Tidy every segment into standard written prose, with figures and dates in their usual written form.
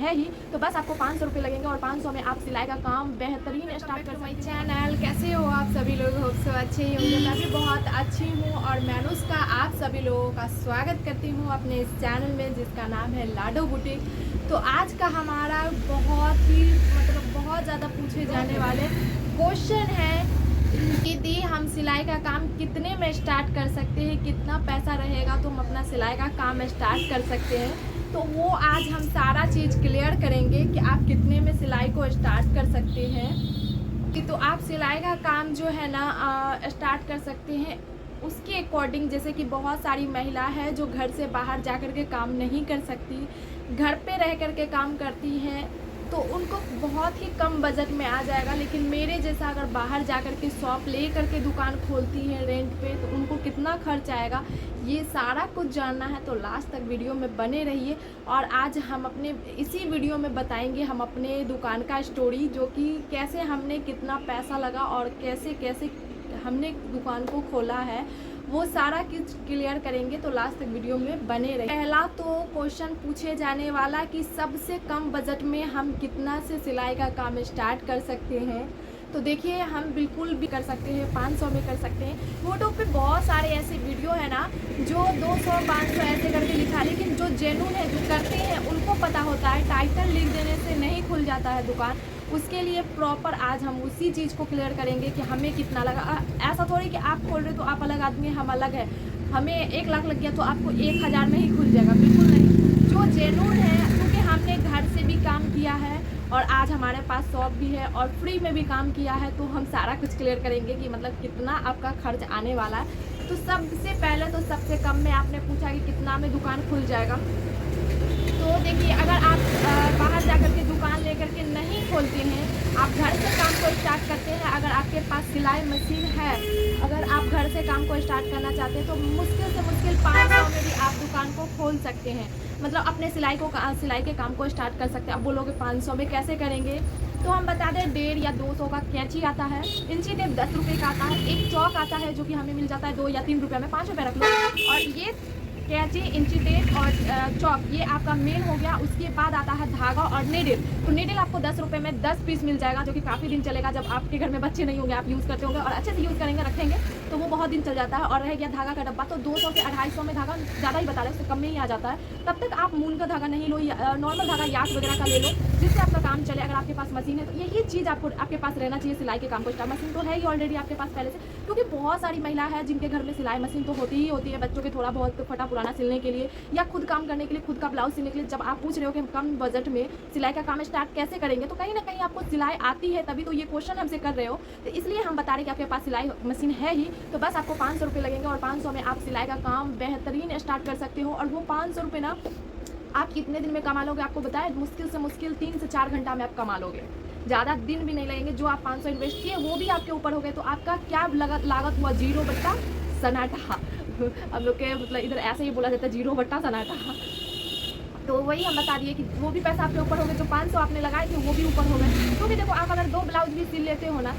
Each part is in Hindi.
है ही, तो बस आपको 500 रुपये लगेंगे और 500 में आप सिलाई का काम बेहतरीन स्टार्ट कर सकते हैं। चैनल कैसे हो आप सभी लोग, होप सो अच्छे ही होंगे। मैं भी बहुत अच्छी हूँ और मैनुष्का आप सभी लोगों का स्वागत करती हूँ अपने इस चैनल में जिसका नाम है लाडो बुटीक। तो आज का हमारा बहुत ही बहुत ज़्यादा पूछे जाने वाले क्वेश्चन है कि दी हम सिलाई का काम कितने में स्टार्ट कर सकते हैं, कितना पैसा रहेगा तो हम अपना सिलाई का काम स्टार्ट कर सकते हैं। तो वो आज हम सारा चीज़ क्लियर करेंगे कि आप कितने में सिलाई को स्टार्ट कर सकते हैं। कि तो आप सिलाई का काम जो है ना स्टार्ट कर सकते हैं उसके अकॉर्डिंग। जैसे कि बहुत सारी महिला है जो घर से बाहर जा कर के काम नहीं कर सकती, घर पे रह कर के काम करती हैं, तो उनको बहुत ही कम बजट में आ जाएगा। लेकिन मेरे जैसा अगर बाहर जा कर के शॉप ले कर के दुकान खोलती है रेंट पे, तो उनको कितना खर्च आएगा, ये सारा कुछ जानना है तो लास्ट तक वीडियो में बने रहिए। और आज हम अपने इसी वीडियो में बताएंगे हम अपने दुकान का स्टोरी, जो कि कैसे हमने कितना पैसा लगा और कैसे कैसे हमने दुकान को खोला है, वो सारा कुछ क्लियर करेंगे। तो लास्ट तक वीडियो में बने रहिए। पहला तो क्वेश्चन पूछे जाने वाला कि सबसे कम बजट में हम कितना से सिलाई का काम स्टार्ट कर सकते हैं। तो देखिए हम बिल्कुल भी कर सकते हैं, 500 में कर सकते हैं। यूट्यूब पे बहुत सारे ऐसे वीडियो है ना जो 200 500 ऐसे करके लिखा, लेकिन जो जेन्युइन है जो करते हैं उनको पता होता है टाइटल लिख देने से नहीं खुल जाता है दुकान। उसके लिए प्रॉपर आज हम उसी चीज़ को क्लियर करेंगे कि हमें कितना लगा। ऐसा थोड़ी कि आप खोल रहे तो आप अलग आदमी हम अलग है, हमें 1 लाख लग गया तो आपको 1000 में ही खुल जाएगा, बिल्कुल नहीं। जो जेन्युइन है, क्योंकि हमने घर से भी काम किया है और आज हमारे पास शॉप भी है और फ्री में भी काम किया है, तो हम सारा कुछ क्लियर करेंगे कि मतलब कितना आपका खर्च आने वाला है। तो सबसे पहले तो सबसे कम में आपने पूछा कि कितना में दुकान खुल जाएगा। तो देखिए अगर आप बाहर जाकर के दुकान लेकर के नहीं खोलते हैं, आप घर से काम को स्टार्ट करते हैं, अगर आपके पास सिलाई मशीन है, अगर आप घर से काम को स्टार्ट करना चाहते हैं, तो मुश्किल से मुश्किल 500 में भी आप दुकान को खोल सकते हैं। मतलब अपने सिलाई के काम को स्टार्ट कर सकते हैं। अब बोलोगे 500 में कैसे करेंगे, तो हम बता दें 150 या 200 का कैंची आता है, इंची टेप 10 रुपये का आता है, एक चौक आता है जो कि हमें मिल जाता है 2 या 3 रुपये में, 5 रुपये रख लो। और ये कैंची, इंची टेप और चौक ये आपका मेन हो गया। उसके बाद आता है धागा और नीडल। तो नीडल आपको 10 रुपये में 10 पीस मिल जाएगा, जो कि काफ़ी दिन चलेगा। जब आपके घर में बच्चे नहीं होंगे, आप यूज़ करते होंगे और अच्छे से यूज़ करेंगे, रखेंगे, तो वो बहुत दिन चल जाता है। और रह गया धागा का डब्बा, तो 200 से 250 में धागा ज़्यादा ही बता रहे, उससे कम में ही आ जाता है। तब तक आप मून का धागा नहीं लो, नॉर्मल धागा याक वगैरह का ले लो, जिससे आपका काम चले। अगर आपके पास मशीन है तो यही चीज़ आपके पास रहना चाहिए सिलाई के काम को स्टार्ट। मशीन तो है ही ऑलरेडी आपके पास पहले से, क्योंकि बहुत सारी महिला है जिनके घर में सिलाई मशीन तो होती ही होती है, बच्चों के थोड़ा बहुत फटा पुराना सिलने के लिए या खुद काम करने के लिए, खुद का ब्लाउज सिलने के लिए। जब आप पूछ रहे हो कि हम कम बजट में सिलाई का काम स्टार्ट कैसे करेंगे, तो कहीं ना कहीं आपको सिलाई आती है, तभी तो ये क्वेश्चन हमसे कर रहे हो। तो इसलिए हम बता रहे हैं कि आपके पास सिलाई मशीन है ही, तो बस आपको 500 रुपये लगेंगे और 500 में आप सिलाई का काम बेहतरीन स्टार्ट कर सकते हो। और वो 500 रुपये ना आप कितने दिन में कमा लोगे, आपको बताएं, मुश्किल से मुश्किल 3 से 4 घंटा में आप कमा लोगे, ज़्यादा दिन भी नहीं लगेंगे। जो आप 500 इन्वेस्ट किए वो भी आपके ऊपर हो गए, तो आपका क्या लागत हुआ, 0 बट्टा सन्नाटा। अब लोग के मतलब इधर ऐसे ही बोला जाता है, 0 बट्टा सन्नाटा। तो वही हम बता दिए कि वो भी पैसा आपके ऊपर हो गए, जो 500 आपने लगाए थे वो भी ऊपर हो गए। क्योंकि देखो आप अगर 2 ब्लाउज भी सिल लेते हो ना,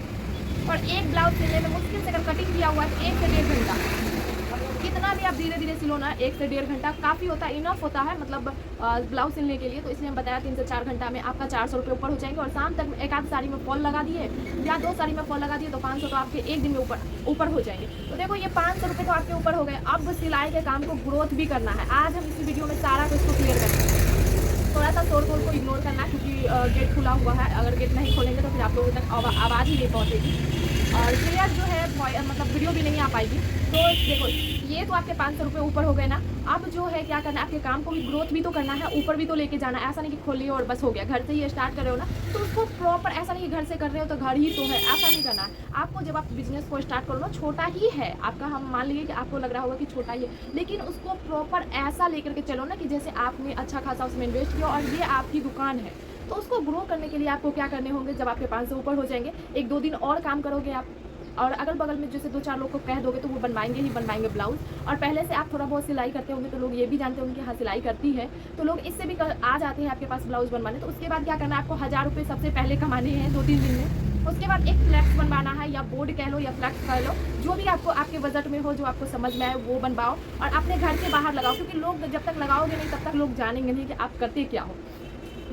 और एक ब्लाउज सिलने में मुश्किल से अगर कटिंग किया हुआ है 1 से 1.5 घंटा, कितना भी आप धीरे धीरे सिलो ना, 1 से 1.5 घंटा काफ़ी होता है, इनफ होता है मतलब ब्लाउज सिलने के लिए। तो इसलिए हम बताया 3 से 4 घंटा में आपका 400 रुपये ऊपर हो जाएंगे। और शाम तक एक आध साड़ी में फॉल लगा दिए या 2 साड़ी में फॉल लगा दिए, तो 500 तो आपके एक दिन में ऊपर हो जाएंगे। तो देखो ये 500 रुपये तो आपके ऊपर हो गए। अब सिलाई के काम को ग्रोथ भी करना है। आज हम इसी वीडियो में सारा कुछ को क्लियर करेंगे। थोड़ा सा शोर को इग्नोर करना, क्योंकि गेट खुला हुआ है, अगर गेट नहीं खोलेंगे तो फिर आप लोगों तक आवाज़ ही नहीं पहुँचेगी और क्लियर जो है मतलब वीडियो भी नहीं आ पाएगी। तो देखो ये तो आपके 500 रुपये ऊपर हो गए ना। अब जो है क्या करना है, आपके काम को भी ग्रोथ भी तो करना है, ऊपर भी तो लेके जाना है। ऐसा नहीं कि खोलिए और बस हो गया, घर से ही स्टार्ट कर रहे हो ना, तो उसको प्रॉपर, ऐसा नहीं कि घर से कर रहे हो तो घर ही तो है, ऐसा नहीं करना है आपको। जब आप बिजनेस को स्टार्ट करो ना, छोटा ही है आपका, हम मान लीजिए कि आपको लग रहा होगा कि छोटा ही है, लेकिन उसको प्रॉपर ऐसा लेकर के चलो ना कि जैसे आपने अच्छा खासा उसमें इन्वेस्ट किया और ये आपकी दुकान है। तो उसको ग्रो करने के लिए आपको क्या करने होंगे, जब आपके 500 ऊपर हो जाएंगे, 1-2 दिन और काम करोगे आप, और अगल बगल में जैसे 2-4 लोग को कह दोगे तो वो बनवाएंगे ही बनवाएंगे ब्लाउज। और पहले से आप थोड़ा बहुत सिलाई करते होंगे तो लोग ये भी जानते होंगे कि हाँ सिलाई करती है, तो लोग इससे भी आ जाते हैं आपके पास ब्लाउज बनवाने। तो उसके बाद क्या करना है, आपको 1000 रुपये सबसे पहले कमाने हैं 2-3 दिन में। उसके बाद एक फ्लैक्स बनवाना है, या बोर्ड कह लो या फ्लैक्स कह लो, जो भी आपको आपके बजट में हो, जो आपको समझ में आए वो बनवाओ और अपने घर के बाहर लगाओ। क्योंकि लोग जब तक लगाओगे नहीं तब तक लोग जानेंगे नहीं कि आप करते क्या हो।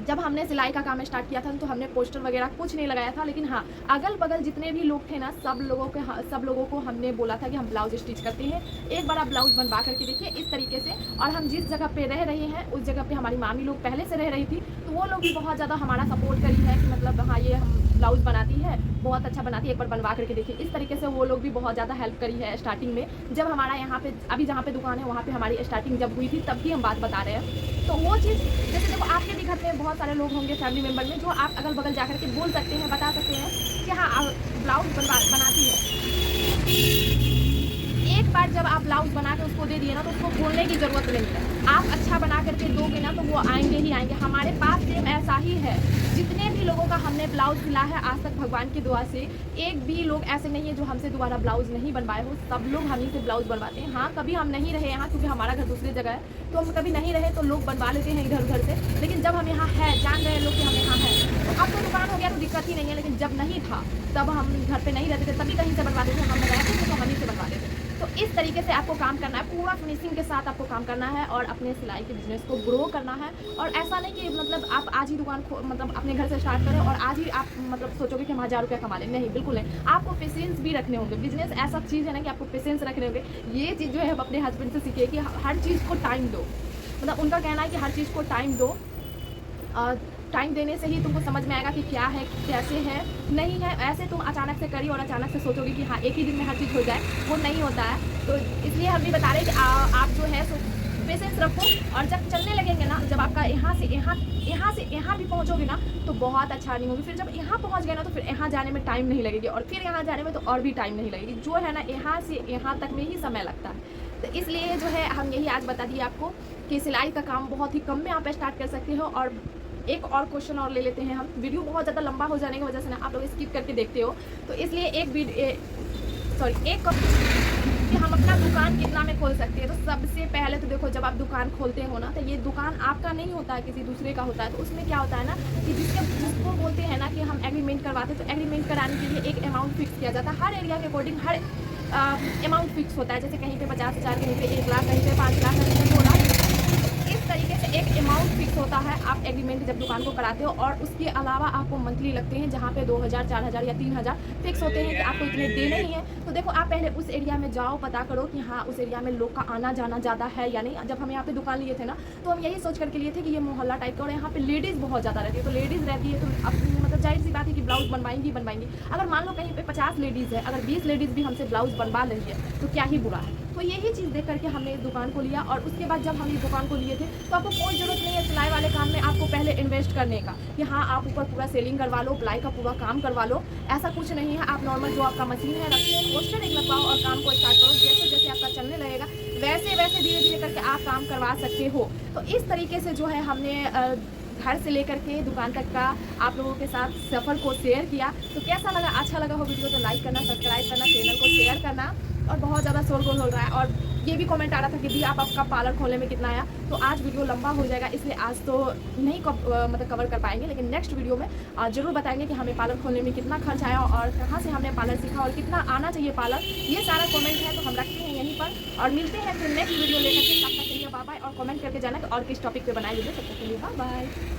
जब हमने सिलाई का काम स्टार्ट किया था तो हमने पोस्टर वगैरह कुछ नहीं लगाया था, लेकिन हाँ अगल बगल जितने भी लोग थे ना सब लोगों को हमने बोला था कि हम ब्लाउज स्टिच करते हैं, एक बार आप ब्लाउज बनवा करके देखिए इस तरीके से। और हम जिस जगह पे रह रहे हैं उस जगह पे हमारी मामी लोग पहले से रह रही थी, तो वो लोग भी बहुत ज़्यादा हमारा सपोर्ट करी है कि मतलब हाँ ये हम ब्लाउज़ बनाती है, बहुत अच्छा बनाती है, एक बार बनवा करके देखिए। इस तरीके से वो लोग भी बहुत ज़्यादा हेल्प करी है स्टार्टिंग में, जब हमारा यहाँ पे अभी जहाँ पे दुकान है वहाँ पे हमारी स्टार्टिंग जब हुई थी तब की हम बात बता रहे हैं। तो वो चीज़ जैसे देखो आपके भी घर में बहुत सारे लोग होंगे फैमिली मेम्बर में, जो आप अगल बगल जा करके बोल सकते हैं, बता सकते हैं कि हाँ ब्लाउज बनाती है। एक बार जब आप ब्लाउज बना के उसको दे दिए ना तो उसको बोलने की ज़रूरत नहीं है, आप अच्छा बना करके दोगे ना तो वो आएंगे ही आएंगे। हमारे पास सेम ऐसा ही है, जितने भी लोगों का हमने ब्लाउज सिला है आज तक भगवान की दुआ से एक भी लोग ऐसे नहीं है जो हमसे दोबारा ब्लाउज नहीं बनवाए हो, सब लोग हम ही से ब्लाउज बनवाते हैं। हाँ कभी हम नहीं रहे यहाँ क्योंकि हमारा घर दूसरी जगह है, तो हम कभी नहीं रहे तो लोग बनवा लेते हैं इधर उधर से, लेकिन जब हम यहाँ है जान रहे हैं लोग कि हम यहाँ हैं तो अब तो दुकान हो गया तो दिक्कत ही नहीं है। लेकिन जब नहीं था तब हम घर पे नहीं रहते थे, तभी कहीं से बनवाते थे, हम रहते थे तो हम ही से बनवाते थे। तो इस तरीके से आपको काम करना है, पूरा फिनिशिंग के साथ आपको काम करना है और अपने सिलाई के बिजनेस को ग्रो करना है। और ऐसा नहीं कि मतलब आप आज ही दुकान मतलब अपने घर से स्टार्ट करें और आज ही आप मतलब सोचोगे कि हम 1000 रुपया कमा लें, नहीं बिल्कुल नहीं। आपको पेशेंस भी रखने होंगे, बिजनेस ऐसा चीज़ है ना कि आपको पेशेंस रखने होंगे। ये चीज़ जो है हम अपने हस्बैंड से सीखे कि हर चीज़ को टाइम दो, मतलब उनका कहना है कि हर चीज़ को टाइम दो, टाइम देने से ही तुमको समझ में आएगा कि क्या है कैसे है नहीं है। ऐसे तुम अचानक से करी और अचानक से सोचोगे कि हाँ एक ही दिन में हर चीज़ हो जाए, वो नहीं होता है। तो इसलिए हम भी बता रहे हैं कि आप जो है सो पेशेंस रखो, और जब चलने लगेंगे ना, जब आपका यहाँ से यहाँ भी पहुँचोगे ना तो बहुत अच्छा नहीं होगी। फिर जब यहाँ पहुँच गए ना तो फिर यहाँ जाने में टाइम नहीं लगेगी, और फिर यहाँ जाने में तो और भी टाइम नहीं लगेगी। जो है ना यहाँ से यहाँ तक में ही समय लगता है। तो इसलिए जो है हम यही आज बता दिए आपको कि सिलाई का काम बहुत ही कम में आप स्टार्ट कर सकते हो। और एक और क्वेश्चन और ले लेते हैं हम, वीडियो बहुत ज़्यादा लंबा हो जाने की वजह से ना आप लोग स्किप करके देखते हो, तो इसलिए एक कि हम अपना दुकान कितना में खोल सकते हैं। तो सबसे पहले तो देखो जब आप दुकान खोलते हो ना तो ये दुकान आपका नहीं होता है, किसी दूसरे का होता है। तो उसमें क्या होता है ना कि जिसको बोलते हैं ना कि हम एग्रीमेंट करवाते हैं, तो एग्रीमेंट कराने के लिए एक अमाउंट फिक्स किया जाता है। हर एरिया के अकॉर्डिंग हर अमाउंट फिक्स होता है, जैसे कहीं पे 50,000, कहीं पे 1 लाख, कहीं पे 5 लाख, कहीं पे 2 लाख, इस तरीके से एक अमाउंट फिक्स होता है। आप एग्रीमेंट जब दुकान को कराते हो, और उसके अलावा आपको मंथली लगते हैं जहाँ पे 2000, 4000 या 3000 फिक्स होते हैं कि आपको इतने देने ही हैं। तो देखो आप पहले उस एरिया में जाओ, पता करो कि हाँ उस एरिया में लोग का आना जाना ज़्यादा है या नहीं। जब हम यहाँ पे दुकान लिए थे ना तो हम यही सोच करके लिए थे कि ये मोहल्ला टाइप का, और यहाँ पे लेडीज़ बहुत ज़्यादा रहती है। तो लेडीज़ रहती है तो अब मतलब जाहिर सी बात है कि ब्लाउज बनवाएंगी। अगर मान लो कहीं पे 50 लेडीज़ है, अगर 20 लेडीज़ भी हमसे ब्लाउज बनवा रही है तो क्या ही बुरा है। तो यही चीज़ देख करके हमने इस दुकान को लिया। और उसके बाद जब हम इस दुकान को लिए थे तो आपको कोई ज़रूरत नहीं है सिलाई वाले काम में आपको पहले इन्वेस्ट करने का, कि हाँ आप ऊपर पूरा सेलिंग करवा लो, सिलाई का पूरा काम करवा लो, ऐसा कुछ नहीं है। आप नॉर्मल जो आपका मशीन है रखो, पोस्टर एक लगवाओ और काम को स्टार्ट करो। जैसे जैसे आपका चलने लगेगा वैसे धीरे धीरे करके आप काम करवा सकते हो। तो इस तरीके से जो है हमने घर से लेकर के दुकान तक का आप लोगों के साथ सफ़र को शेयर किया। तो कैसा लगा, अच्छा लगा हो वीडियो तो लाइक करना, सब्सक्राइब करना, चैनल को शेयर करना। और बहुत ज़्यादा शोरगुल हो रहा है, और ये भी कमेंट आ रहा था कि दी आप आपका पार्लर खोलने में कितना आया। तो आज वीडियो लंबा हो जाएगा, इसलिए आज तो नहीं मतलब कवर कर पाएंगे, लेकिन नेक्स्ट वीडियो में ज़रूर बताएंगे कि हमें पार्लर खोलने में कितना खर्च आया और कहाँ से हमने पार्लर सीखा और कितना आना चाहिए पार्लर। ये सारा कमेंट है तो हम रखते हैं यहीं पर, और मिलते हैं फिर नेक्स्ट वीडियो लेकर के। तब तक के लिए बाय बाय, और कमेंट करके जाना कि और किस टॉपिक पे बनाए वीडियो। तब तक के लिए बाय बाय।